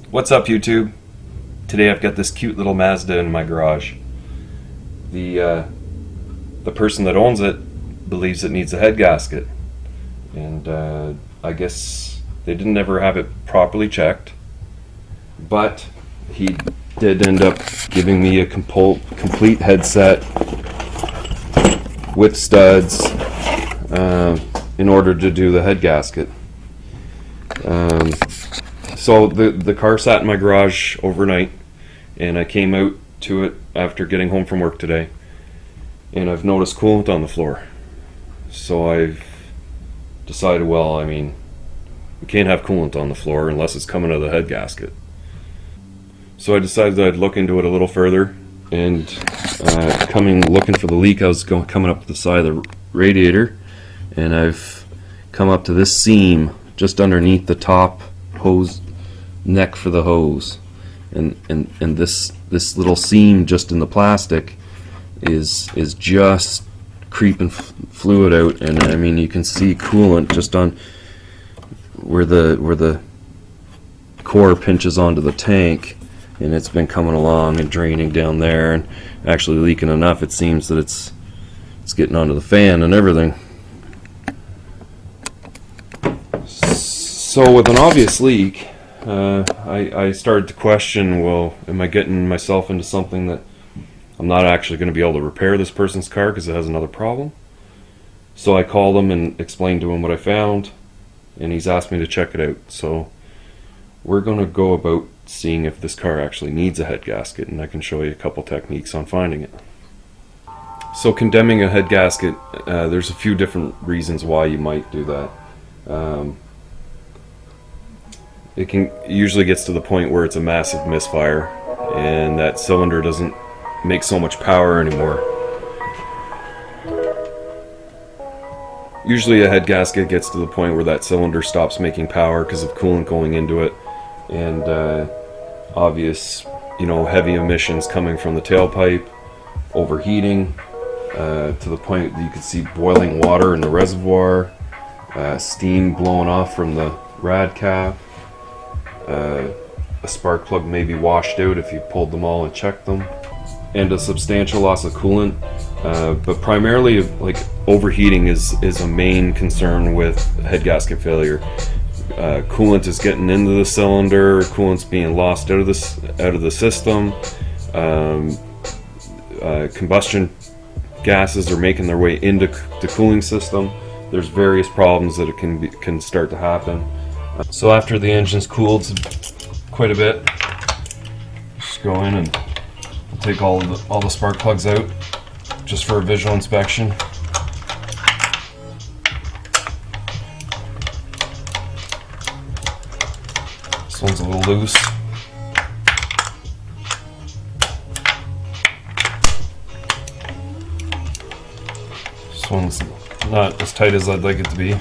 What's up, YouTube? Today I've got this cute little Mazda in my garage. The person that owns it believes it needs a head gasket, and I guess they didn't ever have it properly checked. But he did end up giving me a complete headset with studs in order to do the head gasket. So the car sat in my garage overnight, and I came out to it after getting home from work today, and I've noticed coolant on the floor. So I've decided, well, I mean, we can't have coolant on the floor unless it's coming out of the head gasket. So I decided that I'd look into it a little further, and looking for the leak, I was coming up the side of the radiator, and I've come up to this seam just underneath the top hose neck for the hose, and this little seam just in the plastic is just creeping fluid out, and I mean, you can see coolant just on where the core pinches onto the tank, and it's been coming along and draining down there and actually leaking enough, it seems, that it's getting onto the fan and everything. So with an obvious leak, I started to question, well, am I getting myself into something that I'm not actually going to be able to repair this person's car because it has another problem? So I called him and explained to him what I found, and he's asked me to check it out. So we're going to go about seeing if this car actually needs a head gasket, and I can show you a couple techniques on finding it. So condemning a head gasket, there's a few different reasons why you might do that. It usually gets to the point where it's a massive misfire and that cylinder doesn't make so much power anymore. Usually a head gasket gets to the point where that cylinder stops making power because of coolant going into it, and obvious, heavy emissions coming from the tailpipe, overheating to the point that you could see boiling water in the reservoir, steam blowing off from the rad cap. A spark plug may be washed out if you pulled them all and checked them, and a substantial loss of coolant. But primarily, like, overheating is a main concern with head gasket failure. Coolant is getting into the cylinder, coolant's being lost out of the system. Combustion gases are making their way into the cooling system. There's various problems that can start to happen. So after the engine's cooled quite a bit, just go in and take all the spark plugs out just for a visual inspection. This one's a little loose. This one's not as tight as I'd like it to be.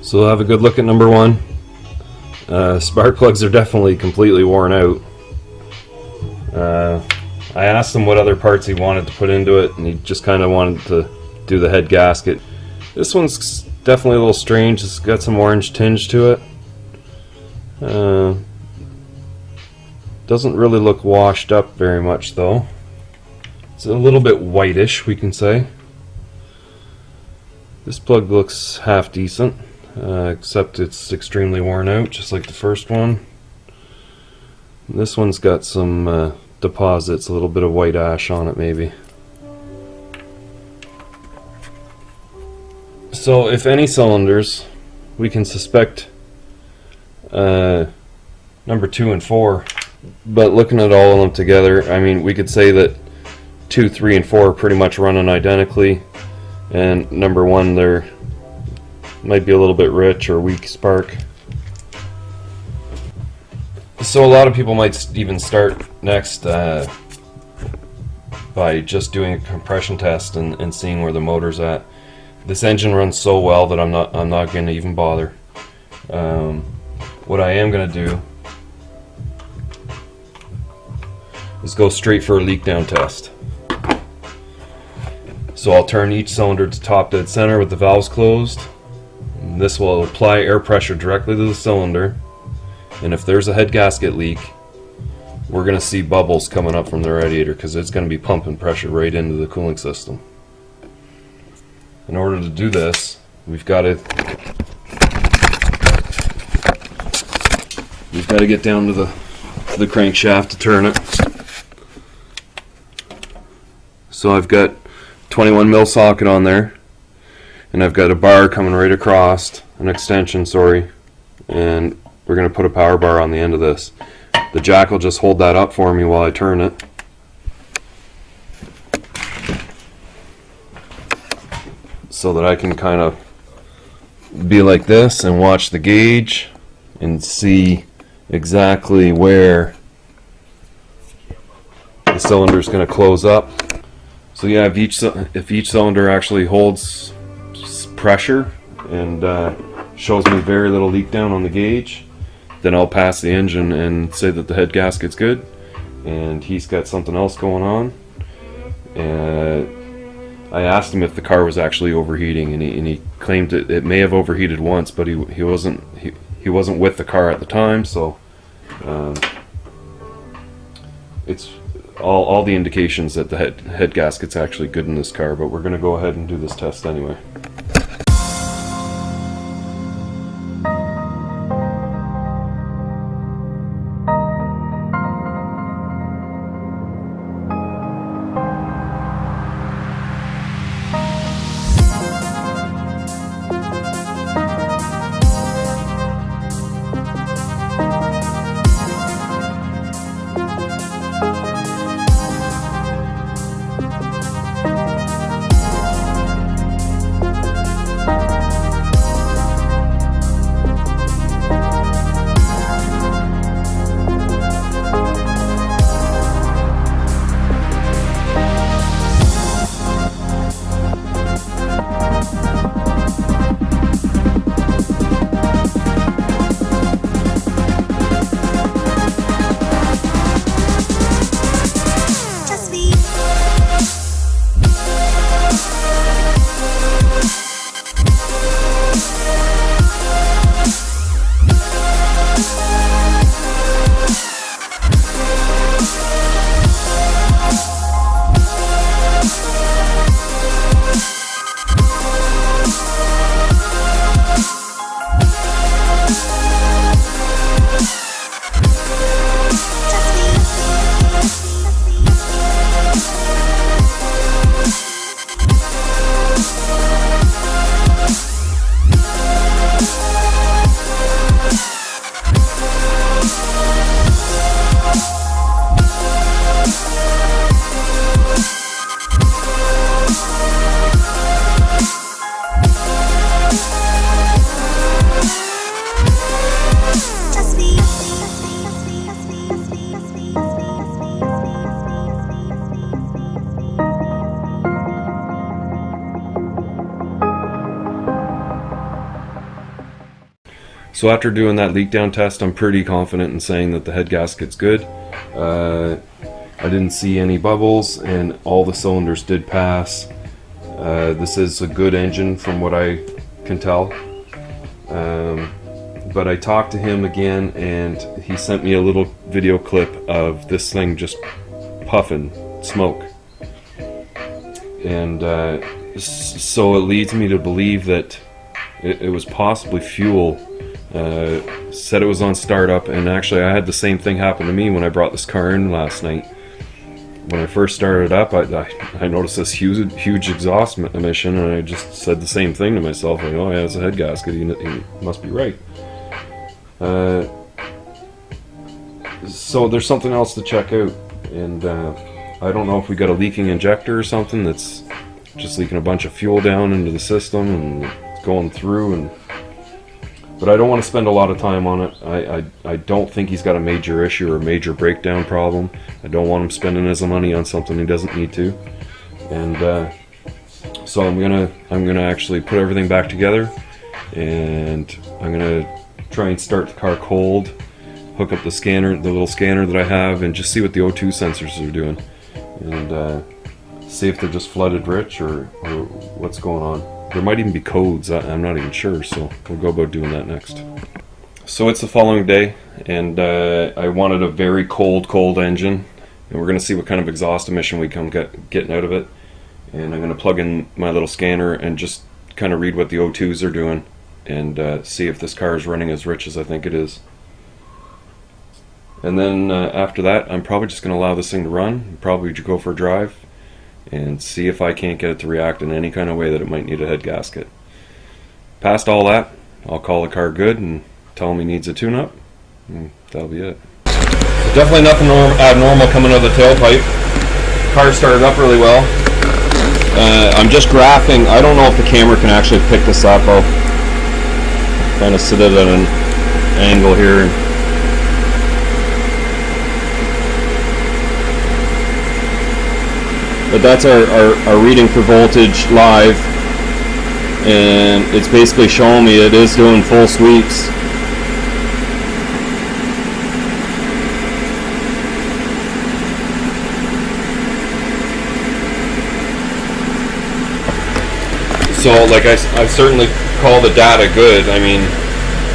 So we'll have a good look at number one. Spark plugs are definitely completely worn out. I asked him what other parts he wanted to put into it, and he just kind of wanted to do the head gasket. This one's definitely a little strange. It's got some orange tinge to it. Doesn't really look washed up very much though. It's a little bit whitish, we can say. This plug looks half decent. Except it's extremely worn out, just like the first one. This one's got some deposits, a little bit of white ash on it maybe. So if any cylinders, we can suspect number 2 and 4, but looking at all of them together, I mean, we could say that 2, 3, and 4 are pretty much running identically, and number 1 there might be a little bit rich or weak spark. So a lot of people might even start next by just doing a compression test and seeing where the motor's at. This engine runs so well that I'm not going to even bother. What I am going to do is go straight for a leak down test. So I'll turn each cylinder to top dead center with the valves closed. And this will apply air pressure directly to the cylinder, and if there's a head gasket leak, we're going to see bubbles coming up from the radiator because it's going to be pumping pressure right into the cooling system. In order to do this, we've got to get down to the crankshaft to turn it. So I've got 21 mil socket on there, and I've got a bar coming right across, an extension, sorry, and we're going to put a power bar on the end of this. The jack will just hold that up for me while I turn it. So that I can kind of be like this and watch the gauge and see exactly where the cylinder is going to close up. So yeah, if each cylinder actually holds pressure and shows me very little leak down on the gauge, then I'll pass the engine and say that the head gasket's good and he's got something else going on. I asked him if the car was actually overheating, and he claimed it may have overheated once, but he wasn't with the car at the time, so it's all the indications that the head gasket's actually good in this car. But we're going to go ahead and do this test anyway. So after doing that leak down test, I'm pretty confident in saying that the head gasket's good. I didn't see any bubbles, and all the cylinders did pass. This is a good engine from what I can tell. But I talked to him again, and he sent me a little video clip of this thing just puffing smoke. And so it leads me to believe that it was possibly fuel. Said it was on startup, and actually I had the same thing happen to me when I brought this car in last night. When I first started up, I noticed this huge exhaust emission, and I just said the same thing to myself, like, oh yeah, it's a head gasket, he must be right. So there's something else to check out, and I don't know if we got a leaking injector or something that's just leaking a bunch of fuel down into the system and it's going through. But I don't want to spend a lot of time on it. I don't think he's got a major issue or a major breakdown problem. I don't want him spending his money on something he doesn't need to. And so I'm gonna actually put everything back together, and I'm gonna try and start the car cold, hook up the scanner, the little scanner that I have, and just see what the O2 sensors are doing, and see if they're just flooded rich or what's going on. There might even be codes, I'm not even sure, so we'll go about doing that next. So it's the following day, and I wanted a very cold engine, and we're going to see what kind of exhaust emission we come getting out of it. And I'm going to plug in my little scanner and just kind of read what the O2s are doing, and see if this car is running as rich as I think it is. And then after that, I'm probably just going to allow this thing to run, probably go for a drive, and see if I can't get it to react in any kind of way that it might need a head gasket. Past all that, I'll call the car good and tell him he needs a tune-up, and that'll be it. So definitely nothing abnormal coming out of the tailpipe. Car started up really well. I'm just graphing. I don't know if the camera can actually pick this up. I'll kind of sit it at an angle here. But that's our reading for voltage live, and it's basically showing me it is doing full sweeps. So like I certainly call the data good. I mean,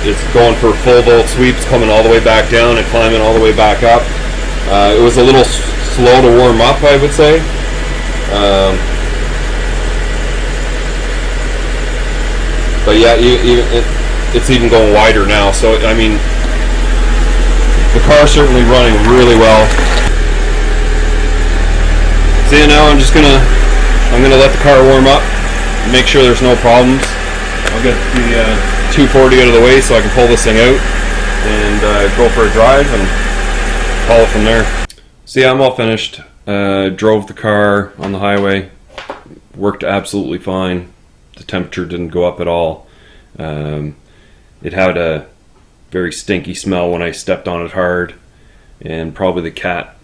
it's going for full volt sweeps, coming all the way back down and climbing all the way back up. It was a little slow to warm up, I would say. But yeah, it's even going wider now. So I mean, the car's certainly running really well. So now I'm gonna let the car warm up, make sure there's no problems. I'll get the 240 out of the way so I can pull this thing out and go for a drive and call it from there. So yeah, I'm all finished. Drove the car on the highway, worked absolutely fine. The temperature didn't go up at all. It had a very stinky smell when I stepped on it hard, and probably the cat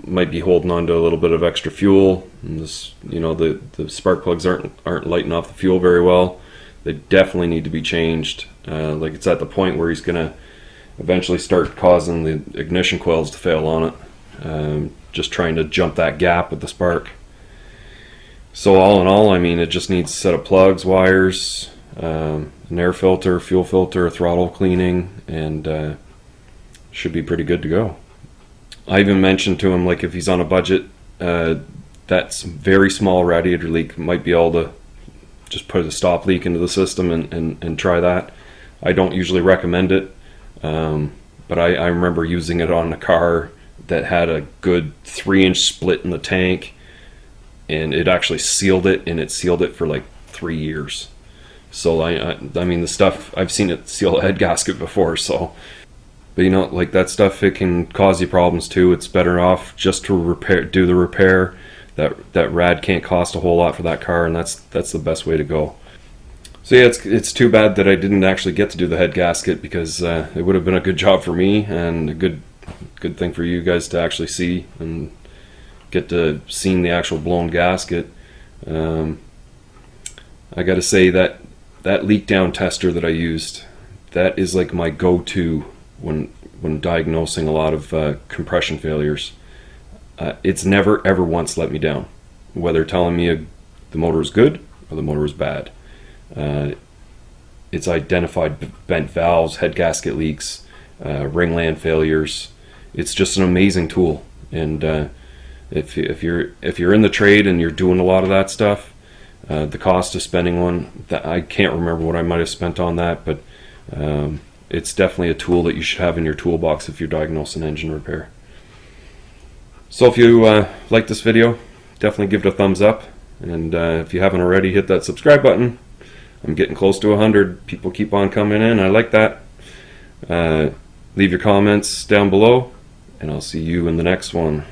might be holding on to a little bit of extra fuel. And this, you know, the spark plugs aren't lighting off the fuel very well. They definitely need to be changed. Like it's at the point where he's gonna eventually start causing the ignition coils to fail on it. Just trying to jump that gap with the spark. So all in all, I mean, it just needs a set of plugs, wires, an air filter, fuel filter, throttle cleaning, and should be pretty good to go. I even mentioned to him, like, if he's on a budget, that's very small radiator leak might be able to just put a stop leak into the system and try that. I don't usually recommend it, but I remember using it on a car that had a good 3-inch split in the tank, and it actually sealed it, and it sealed it for like 3 years. So I mean, the stuff, I've seen it seal a head gasket before. So, but you know, like that stuff, it can cause you problems too. It's better off just to do the repair. That rad can't cost a whole lot for that car, and that's the best way to go. So yeah, it's too bad that I didn't actually get to do the head gasket, because it would have been a good job for me and a good thing for you guys to actually see and get to seeing the actual blown gasket. I gotta say that leak down tester that I used, that is like my go-to when diagnosing a lot of compression failures. It's never ever once let me down, whether telling me the motor is good or the motor is bad. It's identified bent valves, head gasket leaks, ringland failures. It's just an amazing tool, and if you're in the trade and you're doing a lot of that stuff, the cost of spending one, that I can't remember what I might have spent on that, but it's definitely a tool that you should have in your toolbox if you're diagnosing engine repair. So if you like this video, definitely give it a thumbs up, and if you haven't already, hit that subscribe button. I'm getting close to 100. People keep on coming in. I like that. Leave your comments down below, and I'll see you in the next one.